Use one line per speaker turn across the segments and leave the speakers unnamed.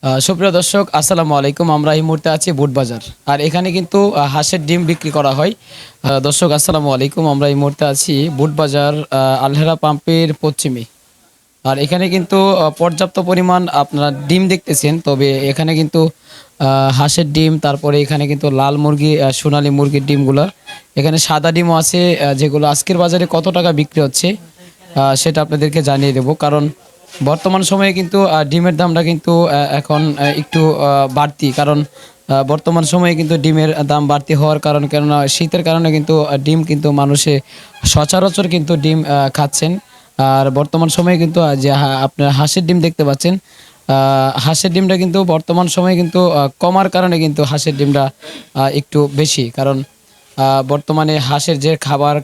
সুপ্রিয় দর্শক, আসসালামু আলাইকুম। আমরা এই মুহূর্তে আছি বুট বাজার, আর এখানে কিন্তু হাঁসের ডিম বিক্রি করা হয়। দর্শক, আসসালামু আলাইকুম। আমরা এই মুহূর্তে আছি বুট বাজার, আলহেরা পাম্পের পশ্চিমে। আর এখানে কিন্তু পর্যাপ্ত পরিমাণ আপনারা ডিম দেখতেছেন। তবে এখানে কিন্তু হাঁসের ডিম, তারপরে এখানে কিন্তু লাল মুরগি, সোনালী মুরগির ডিমগুলো, এখানে সাদা ডিমও আছে, যেগুলো আজকের বাজারে কত টাকা বিক্রি হচ্ছে সেটা আপনাদেরকে জানিয়ে দেব। কারণ বর্তমান সময়ে কিন্তু ডিমের দামটা কিন্তু এখন একটু বাড়তি। কারণ বর্তমান সময়ে কিন্তু ডিমের দাম বাড়তি হওয়ার কারণ, কেননা শীতের কারণে কিন্তু ডিম কিন্তু মানুষে সচরাচর কিন্তু ডিম খাচ্ছেন। আর বর্তমান সময়ে কিন্তু যে আপনার হাঁসের ডিম দেখতে পাচ্ছেন, হাঁসের ডিমটা কিন্তু বর্তমান সময়ে কিন্তু কমার কারণে কিন্তু হাঁসের ডিমটা একটু বেশি। কারণ বর্তমানে হাঁসের যে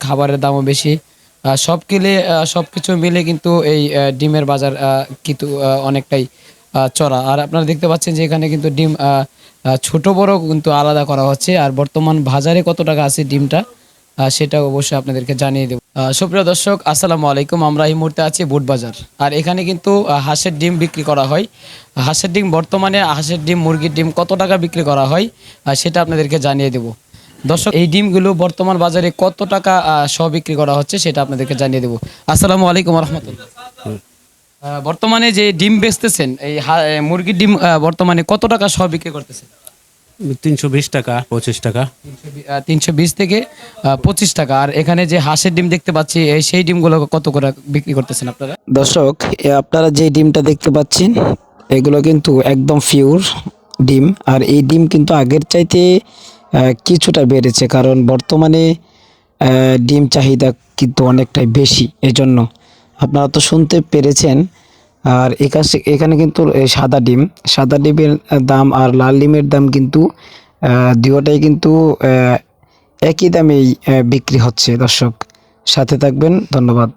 খাবারের দামও বেশি। সব কিছু মিলে কিন্তু এই ডিমের বাজার কিন্তু অনেকটাই চড়া। আর আপনারা দেখতে পাচ্ছেন যে এখানে কিন্তু ডিম ছোট বড় কিন্তু আলাদা করা হচ্ছে। আর বর্তমান বাজারে কত টাকা আছে ডিমটা সেটা অবশ্যই আপনাদেরকে জানিয়ে দেব। সুপ্রিয় দর্শক, আসসালামু আলাইকুম। আমরা এই মুহূর্তে আছি বুট বাজার, আর এখানে কিন্তু হাঁসের ডিম বিক্রি করা হয়। হাঁসের ডিম বর্তমানে হাঁসের ডিম, মুরগির ডিম কত টাকা বিক্রি করা হয় সেটা আপনাদেরকে জানিয়ে দেব। দর্শক, এই ডিমগুলো বর্তমান বাজারে কত টাকা বিক্রি করা হচ্ছে সেটা আপনাদেরকে জানিয়ে দেব। আসসালামু আলাইকুম রহমতুল্লাহ। বর্তমানে যে ডিম বেচতেছেন, এই মুরগির ডিম বর্তমানে কত টাকা বিক্রি করতেছেন?
320 টাকা, 25 টাকা।
320 থেকে 25 টাকা। আর এখানে যে হাঁসের ডিম দেখতে পাচ্ছি, সেই ডিমগুলো কত করে বিক্রি করতেছেন আপনারা?
দর্শক, আপনারা যে ডিমটা দেখতে পাচ্ছেন এগুলো কিন্তু একদম পিওর ডিম। আর এই ডিম কিন্তু আগের চাইতে কিছুটা বেড়েছে, কারণ বর্তমানে ডিম চাহিদা কিন্তু অনেকটাই বেশি। এজন্য আপনারা তো শুনতে পেরেছেন। আর এখানে কিন্তু এই সাদা ডিমের দাম আর লাল ডিমের দাম কিন্তু দুটোটাই কিন্তু একই দামেই বিক্রি হচ্ছে। দর্শক, সাথে থাকবেন। ধন্যবাদ।